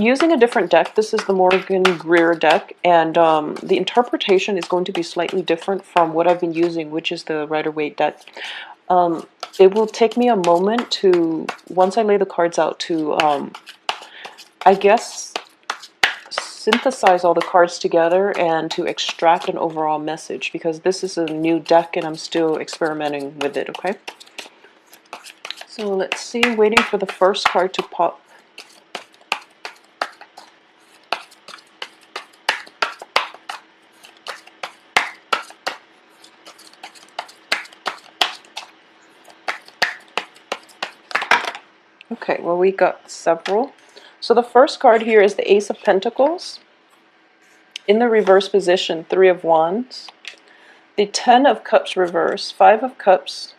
using a different deck. This is the Morgan Greer deck, and the interpretation is going to be slightly different from what I've been using, which is the Rider-Waite deck. It will take me a moment to, once I lay the cards out, to, I guess, synthesize all the cards together and to extract an overall message, because this is a new deck and I'm still experimenting with it, okay? So let's see, waiting for the first card to pop. Okay, well, we got several. So the first card here is the Ace of Pentacles. In the reverse position, 3 of Wands. The 10 of Cups reverse, 5 of Cups,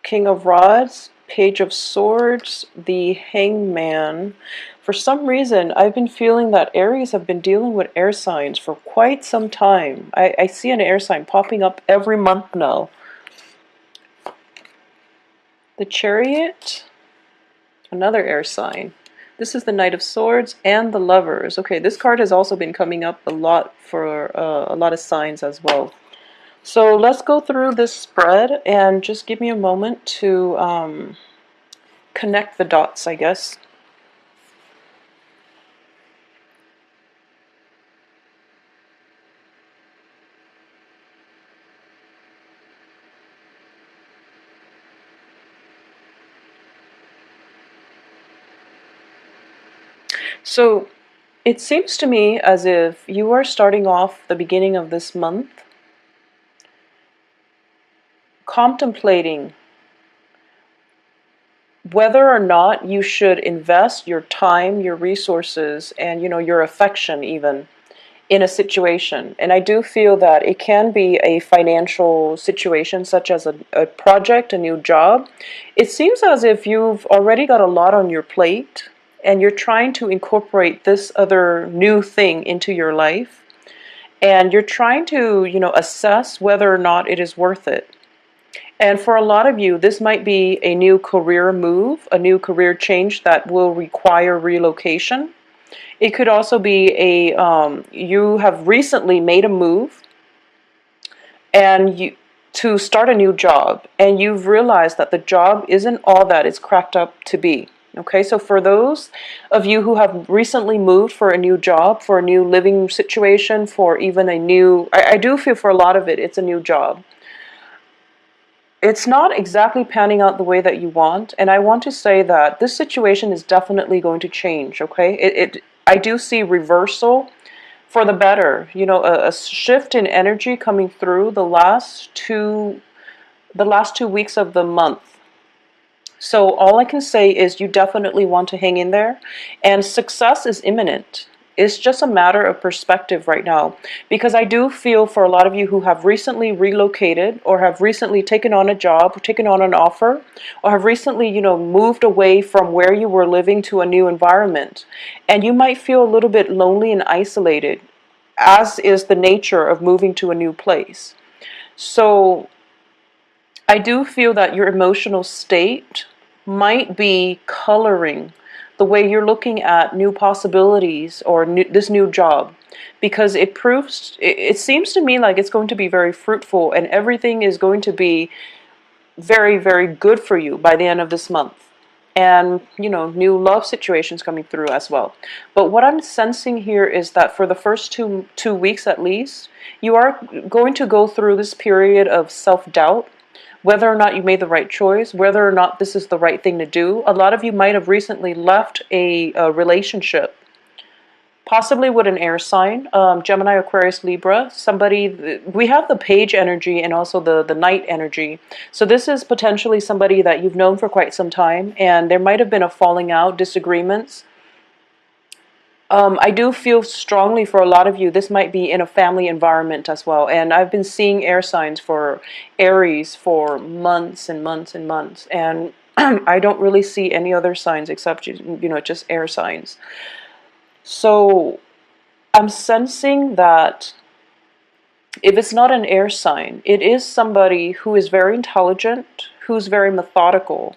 King of Rods, Page of Swords, the Hangman. For some reason, I've been feeling that Aries have been dealing with air signs for quite some time. I see an air sign popping up every month now. The Chariot, another air sign. This is the Knight of Swords and the Lovers. Okay, this card has also been coming up a lot for a lot of signs as well. So let's go through this spread and just give me a moment to connect the dots, I guess. So it seems to me as if you are starting off the beginning of this month contemplating whether or not you should invest your time, your resources, and your affection even in a situation. And I do feel that it can be a financial situation, such as a project, a new job. It seems as if you've already got a lot on your plate and you're trying to incorporate this other new thing into your life, and you're trying to assess whether or not it is worth it. And for a lot of you, this might be a new career move, a new career change that will require relocation. It could also be you have recently made a move and to start a new job, and you've realized that the job isn't all that it's cracked up to be. Okay, so for those of you who have recently moved for a new job, for a new living situation, for even a new, I do feel for a lot of it, it's a new job. It's not exactly panning out the way that you want, and I want to say that this situation is definitely going to change, okay? I do see reversal for the better, a shift in energy coming through the last two weeks of the month. So all I can say is you definitely want to hang in there, and success is imminent. It's just a matter of perspective right now, because I do feel for a lot of you who have recently relocated or have recently taken on a job, or taken on an offer, or have recently, moved away from where you were living to a new environment, and you might feel a little bit lonely and isolated, as is the nature of moving to a new place. So I do feel that your emotional state might be coloring the way you're looking at new possibilities or this new job, because it seems to me like it's going to be very fruitful and everything is going to be very, very good for you by the end of this month. And new love situations coming through as well. But what I'm sensing here is that for the first two weeks at least, you are going to go through this period of self-doubt, whether or not you made the right choice, whether or not this is the right thing to do. A lot of you might have recently left a relationship, possibly with an air sign, Gemini, Aquarius, Libra. We have the page energy and also the knight energy. So this is potentially somebody that you've known for quite some time, and there might have been a falling out, disagreements. I do feel strongly for a lot of you, this might be in a family environment as well. And I've been seeing air signs for Aries for months and months and months. And I don't really see any other signs except, just air signs. So I'm sensing that if it's not an air sign, it is somebody who is very intelligent, who's very methodical,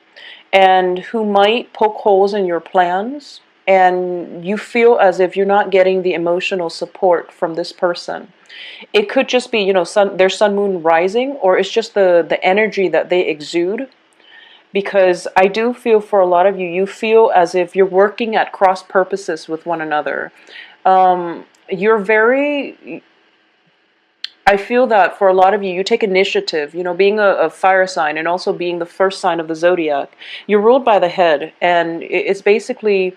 and who might poke holes in your plans, and you feel as if you're not getting the emotional support from this person. It could just be, their sun moon rising, or it's just the energy that they exude. Because I do feel for a lot of you, you feel as if you're working at cross purposes with one another. You're very, I feel that for a lot of you, you take initiative, being a fire sign and also being the first sign of the zodiac. You're ruled by the head, and it's basically,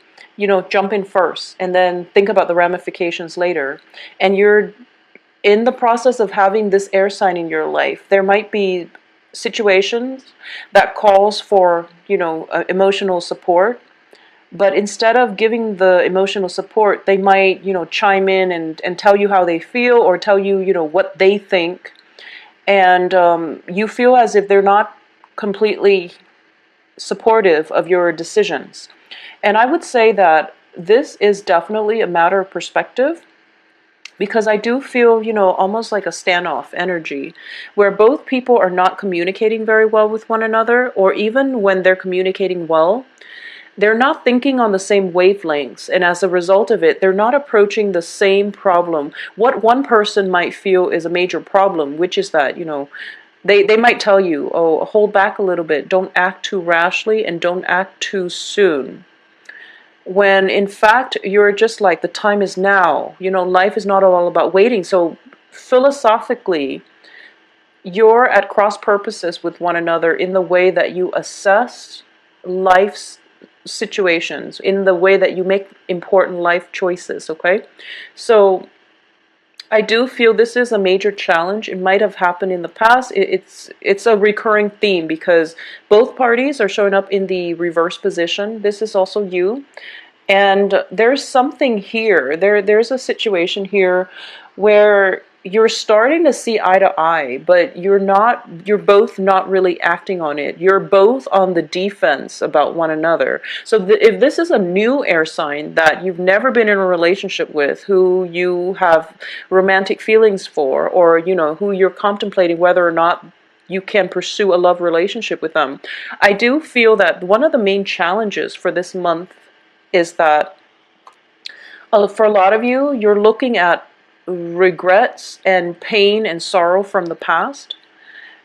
jump in first and then think about the ramifications later. And you're in the process of having this air sign in your life. There might be situations that calls for, emotional support. But instead of giving the emotional support, they might, chime in and tell you how they feel, or tell you, what they think. And you feel as if they're not completely supportive of your decisions. And I would say that this is definitely a matter of perspective, because I do feel, almost like a standoff energy where both people are not communicating very well with one another, or even when they're communicating well, they're not thinking on the same wavelengths, and as a result of it, they're not approaching the same problem. What one person might feel is a major problem, which is that, they might tell you, oh, hold back a little bit, don't act too rashly, and don't act too soon. When in fact, you're just like, the time is now. Life is not all about waiting. So philosophically, you're at cross purposes with one another in the way that you assess life's situations, in the way that you make important life choices, okay? So I do feel this is a major challenge. It might have happened in the past. It's a recurring theme because both parties are showing up in the reverse position. This is also you. And there's something here. There's a situation here where you're starting to see eye to eye, but you're both not really acting on it. You're both on the defense about one another. So if this is a new air sign that you've never been in a relationship with, who you have romantic feelings for, or who you're contemplating whether or not you can pursue a love relationship with them, I do feel that one of the main challenges for this month is that for a lot of you, you're looking at regrets and pain and sorrow from the past.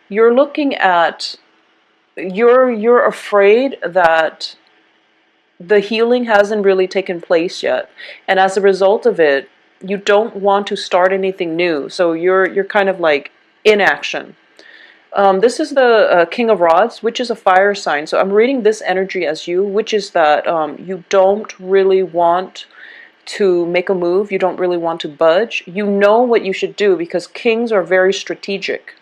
You're looking at, you're afraid that the healing hasn't really taken place yet, and as a result of it, you don't want to start anything new. So you're kind of like inaction. This is the King of Rods, which is a fire sign. So I'm reading this energy as you, which is that you don't really want to make a move. You don't really want to budge. You know what you should do, because kings are very strategic.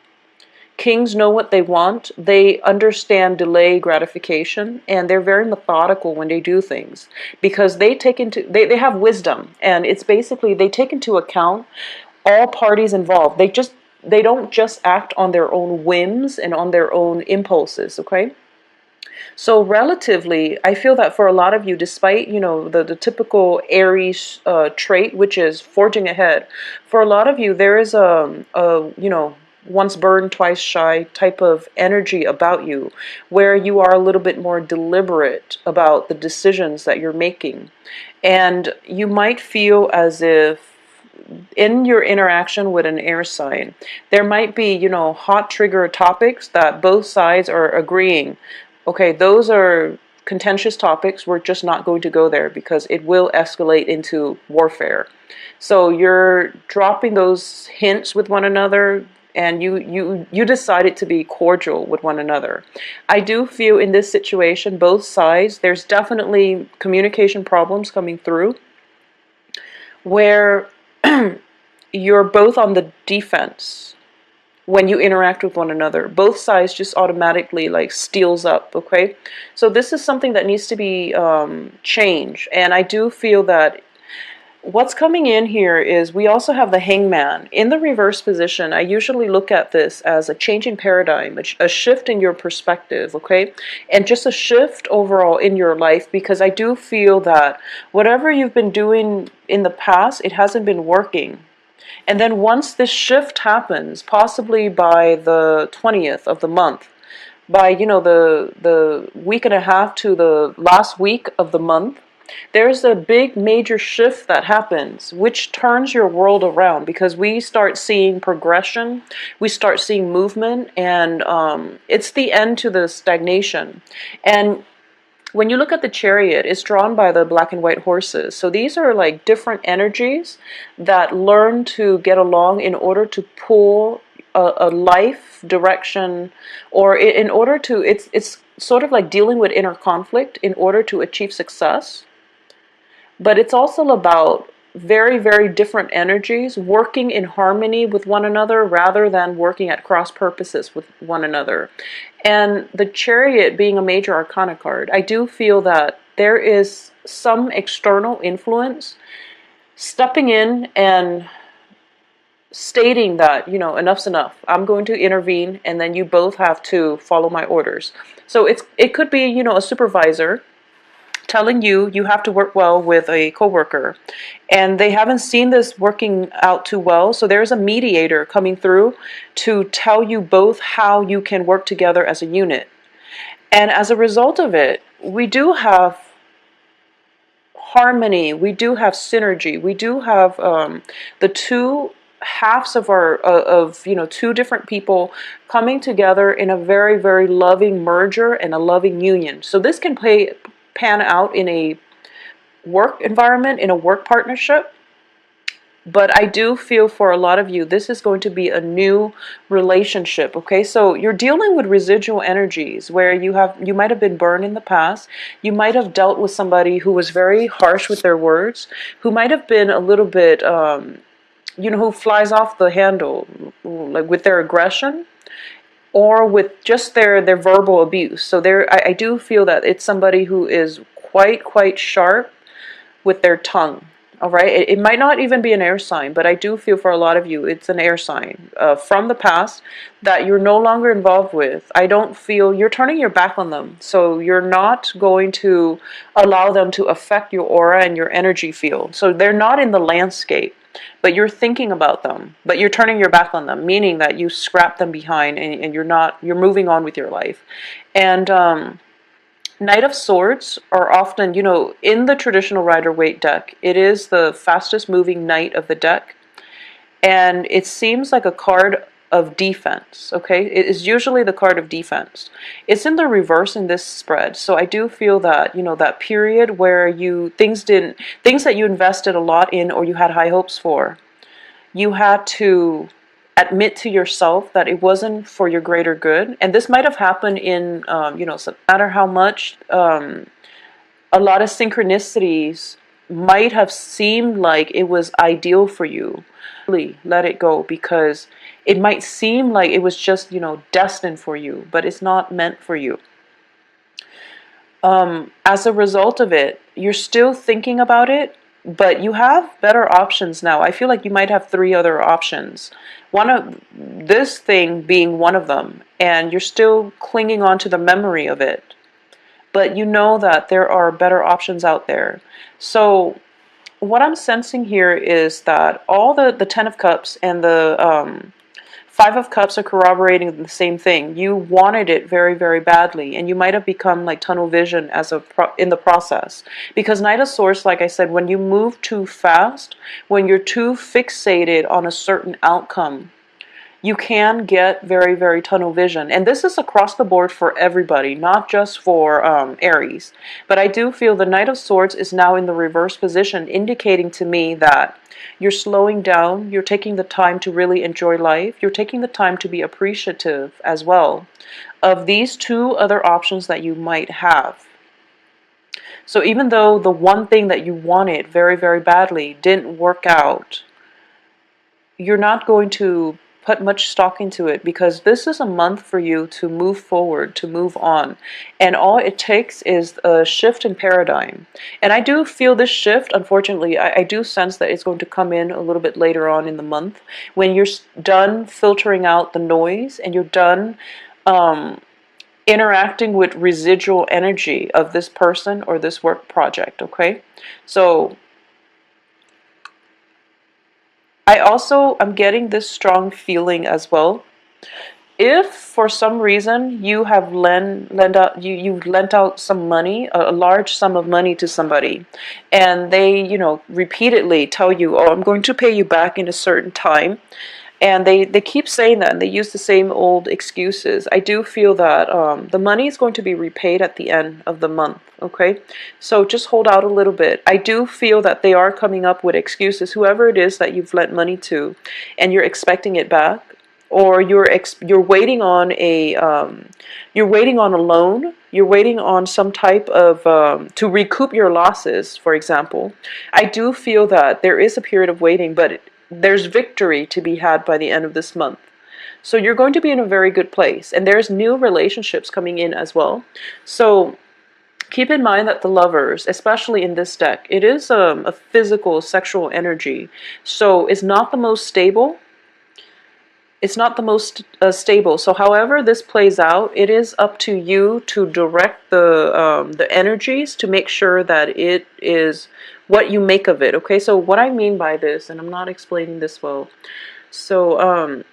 Kings know what they want. They understand delay gratification, and they're very methodical when they do things, because they have wisdom, and it's basically they take into account all parties involved. They don't just act on their own whims and on their own impulses, okay? So relatively, I feel that for a lot of you, despite, the typical Aries trait, which is forging ahead, for a lot of you, there is once burned, twice shy type of energy about you, where you are a little bit more deliberate about the decisions that you're making. And you might feel as if in your interaction with an air sign, there might be, hot trigger topics that both sides are agreeing. Okay, those are contentious topics. We're just not going to go there because it will escalate into warfare. So you're dropping those hints with one another, and you decided to be cordial with one another. I do feel in this situation, both sides, there's definitely communication problems coming through, where you're both on the defense when you interact with one another. Both sides just automatically like steals up, okay? So this is something that needs to be changed. And I do feel that what's coming in here is we also have the Hangman. In the reverse position, I usually look at this as a change in paradigm, a shift in your perspective, okay? And just a shift overall in your life, because I do feel that whatever you've been doing in the past, it hasn't been working. And then once this shift happens, possibly by the 20th of the month, by, the week and a half to the last week of the month, there's a big major shift that happens, which turns your world around, because we start seeing progression, we start seeing movement, and it's the end to the stagnation. And when you look at the chariot, it's drawn by the black and white horses. So these are like different energies that learn to get along in order to pull a life direction, or in order to, it's sort of like dealing with inner conflict in order to achieve success. But it's also about very, very different energies working in harmony with one another rather than working at cross purposes with one another. And the chariot being a major arcana card, I do feel that there is some external influence stepping in and stating that, enough's enough. I'm going to intervene, and then you both have to follow my orders. So it could be, a supervisor telling you have to work well with a coworker, and they haven't seen this working out too well, so there's a mediator coming through to tell you both how you can work together as a unit. And as a result of it, we do have harmony, we do have synergy, we do have the two halves of our two different people coming together in a very, very loving merger and a loving union. So this can pan out in a work environment, in a work partnership. But I do feel for a lot of you, this is going to be a new relationship, okay? So you're dealing with residual energies where you might have been burned in the past. You might have dealt with somebody who was very harsh with their words, who might have been a little bit, who flies off the handle, like with their aggression, or with just their verbal abuse. So I do feel that it's somebody who is quite sharp with their tongue. All right, it might not even be an air sign, but I do feel for a lot of you it's an air sign from the past that you're no longer involved with. I don't feel you're turning your back on them, so you're not going to allow them to affect your aura and your energy field. So they're not in the landscape, but you're thinking about them, but you're turning your back on them, meaning that you scrap them behind, and you're moving on with your life. And Knight of Swords are often, in the traditional Rider-Waite deck, it is the fastest moving knight of the deck. And it seems like a card of defense, okay? It is usually the card of defense. It's in the reverse in this spread. So I do feel that, that period where things that you invested a lot in or you had high hopes for, you had to admit to yourself that it wasn't for your greater good. And this might have happened in, no matter how much, a lot of synchronicities might have seemed like it was ideal for you. Really let it go, because it might seem like it was just, destined for you, but it's not meant for you. As a result of it, you're still thinking about it, but you have better options now. I feel like you might have 3 other options. One of this thing being one of them, and you're still clinging on to the memory of it. But you know that there are better options out there. So what I'm sensing here is that all the 10 of Cups and the 5 of Cups are corroborating the same thing. You wanted it very, very badly, and you might have become like tunnel vision in the process. Because Knight of Swords, like I said, when you move too fast, when you're too fixated on a certain outcome, you can get very, very tunnel vision. And this is across the board for everybody, not just for Aries. But I do feel the Knight of Swords is now in the reverse position, indicating to me that you're slowing down, you're taking the time to really enjoy life, you're taking the time to be appreciative as well of these 2 other options that you might have. So even though the one thing that you wanted very, very badly didn't work out, you're not going to put much stock into it, because this is a month for you to move forward, to move on. And all it takes is a shift in paradigm. And I do feel this shift, unfortunately, I do sense that it's going to come in a little bit later on in the month, when you're done filtering out the noise and you're done interacting with residual energy of this person or this work project, okay? So I'm getting this strong feeling as well If for some reason you have you've lent out some money, a large sum of money to somebody, and they, repeatedly tell you, oh, I'm going to pay you back in a certain time, and they keep saying that, and they use the same old excuses, I do feel that the money is going to be repaid at the end of the month, okay? So just hold out a little bit. I do feel that they are coming up with excuses, whoever it is that you've lent money to, and you're expecting it back, or you're waiting on a loan, you're waiting on some type of to recoup your losses, for example. I do feel that there is a period of waiting, but there's victory to be had by the end of this month. So you're going to be in a very good place, and there's new relationships coming in as well. So keep in mind that the Lovers, especially in this deck, it is a physical, sexual energy. So it's not the most stable. It's not the most stable. So however this plays out, it is up to you to direct the energies to make sure that it is what you make of it. Okay, so what I mean by this, and I'm not explaining this well. So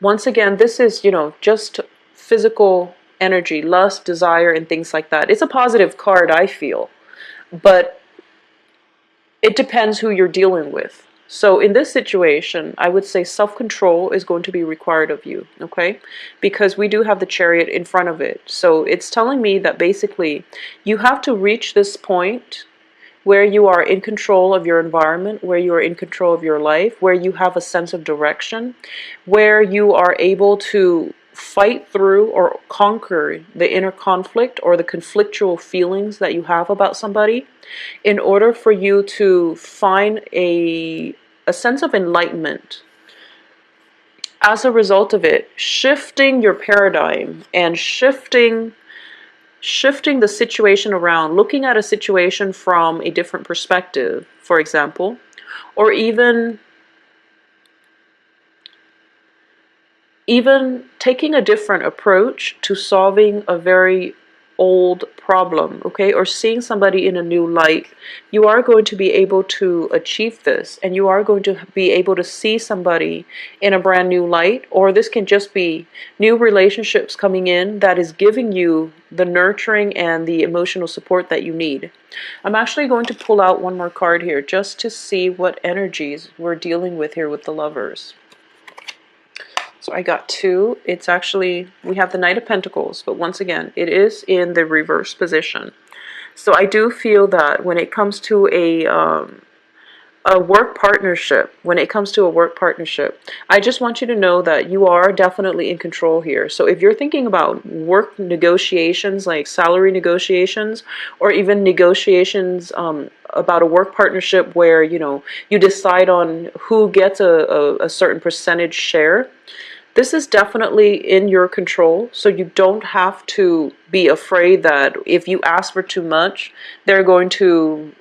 once again, this is, just physical energy, lust, desire, and things like that. It's a positive card, I feel, but it depends who you're dealing with. So in this situation, I would say self-control is going to be required of you, okay? Because we do have the Chariot in front of it. So it's telling me that basically you have to reach this point where you are in control of your environment, where you are in control of your life, where you have a sense of direction, where you are able to fight through or conquer the inner conflict or the conflictual feelings that you have about somebody, in order for you to find a sense of enlightenment. As a result of it, shifting your paradigm and shifting the situation around, looking at a situation from a different perspective, for example, or even taking a different approach to solving a very old problem, okay, or seeing somebody in a new light. You are going to be able to achieve this, and you are going to be able to see somebody in a brand new light, or this can just be new relationships coming in that is giving you the nurturing and the emotional support that you need. I'm actually going to pull out one more card here just to see what energies we're dealing with here with the Lovers. So I got two. It's actually, we have the Knight of Pentacles, but once again, it is in the reverse position. So I do feel that when it comes to a work partnership, I just want you to know that you are definitely in control here. So if you're thinking about work negotiations, like salary negotiations, or even negotiations about a work partnership where, you decide on who gets a certain percentage share, this is definitely in your control, so you don't have to be afraid that if you ask for too much, they're going to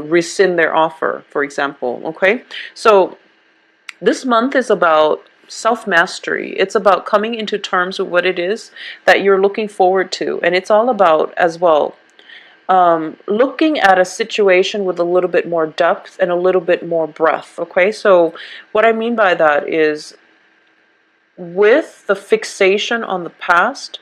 rescind their offer, for example, okay? So this month is about self-mastery. It's about coming into terms with what it is that you're looking forward to, and it's all about, as well, looking at a situation with a little bit more depth and a little bit more breadth, okay? So what I mean by that is, with the fixation on the past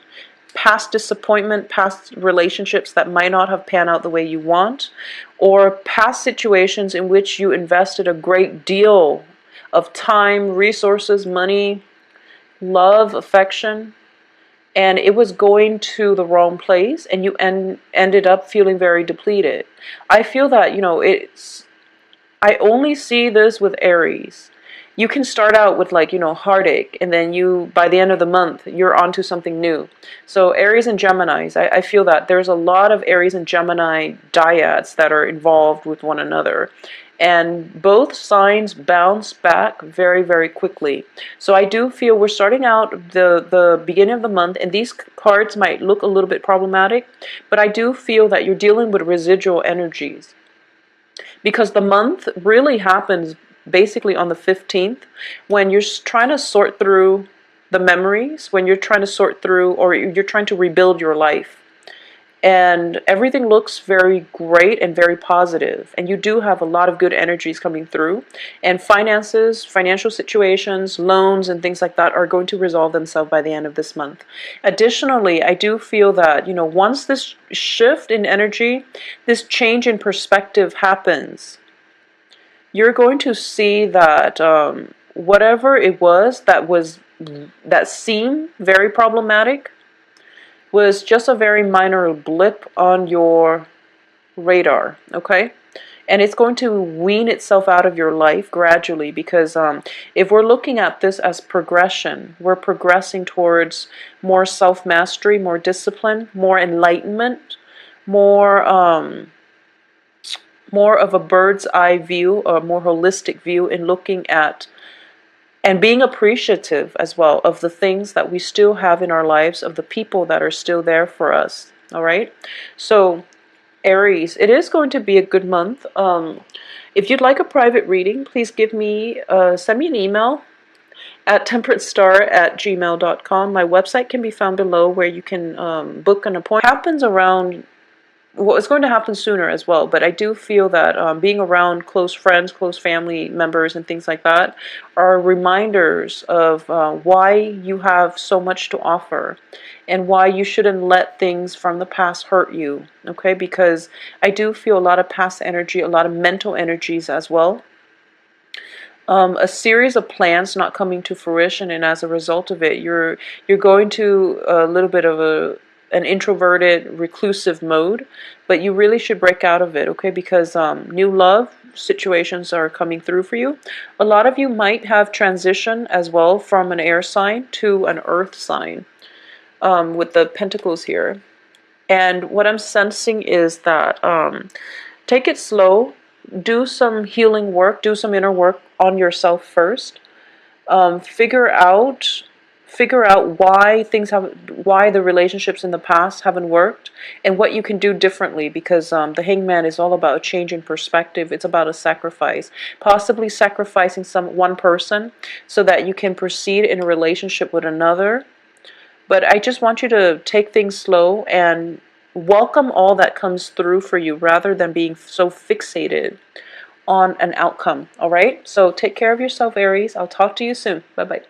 disappointment, past relationships that might not have panned out the way you want, or past situations in which you invested a great deal of time, resources, money, love, affection, and it was going to the wrong place, and you ended up feeling very depleted. I feel that, I only see this with Aries. You can start out with, like, heartache, and then by the end of the month, you're onto something new. So Aries and Geminis, I feel that there's a lot of Aries and Gemini dyads that are involved with one another. And both signs bounce back very, very quickly. So I do feel we're starting out the beginning of the month, and these cards might look a little bit problematic, but I do feel that you're dealing with residual energies. Because the month really happens basically on the 15th, when you're trying to sort through the memories, when you're trying to sort through, or you're trying to rebuild your life. and everything looks very great and very positive, and you do have a lot of good energies coming through, and finances, financial situations, loans and things like that are going to resolve themselves by the end of this month. Additionally, I do feel that, you know, once this shift in energy, this change in perspective happens, you're going to see that whatever it was that seemed very problematic was just a very minor blip on your radar, okay? And it's going to wean itself out of your life gradually, because if we're looking at this as progression, we're progressing towards more self-mastery, more discipline, more enlightenment, more more of a bird's eye view, or more holistic view in looking at and being appreciative as well of the things that we still have in our lives, of the people that are still there for us. All right. So Aries, it is going to be a good month. If you'd like a private reading, please send me an email at temperatestar@gmail.com. My website can be found below, where you can book an appointment. It happens around, well, it's going to happen sooner as well, but I do feel that being around close friends, close family members, and things like that are reminders of why you have so much to offer, and why you shouldn't let things from the past hurt you, okay? Because I do feel a lot of past energy, a lot of mental energies as well. A series of plans not coming to fruition, and as a result of it, you're going to a little bit of an introverted, reclusive mode, but you really should break out of it, okay? Because new love situations are coming through for you. A lot of you might have transition as well from an air sign to an earth sign, with the pentacles here. And what I'm sensing is that take it slow, do some healing work, do some inner work on yourself first. Figure out why the relationships in the past haven't worked, and what you can do differently, because the Hangman is all about a change in perspective. It's about a sacrifice, possibly sacrificing one person so that you can proceed in a relationship with another. But I just want you to take things slow and welcome all that comes through for you, rather than being so fixated on an outcome. All right, so take care of yourself, Aries. I'll talk to you soon. Bye bye.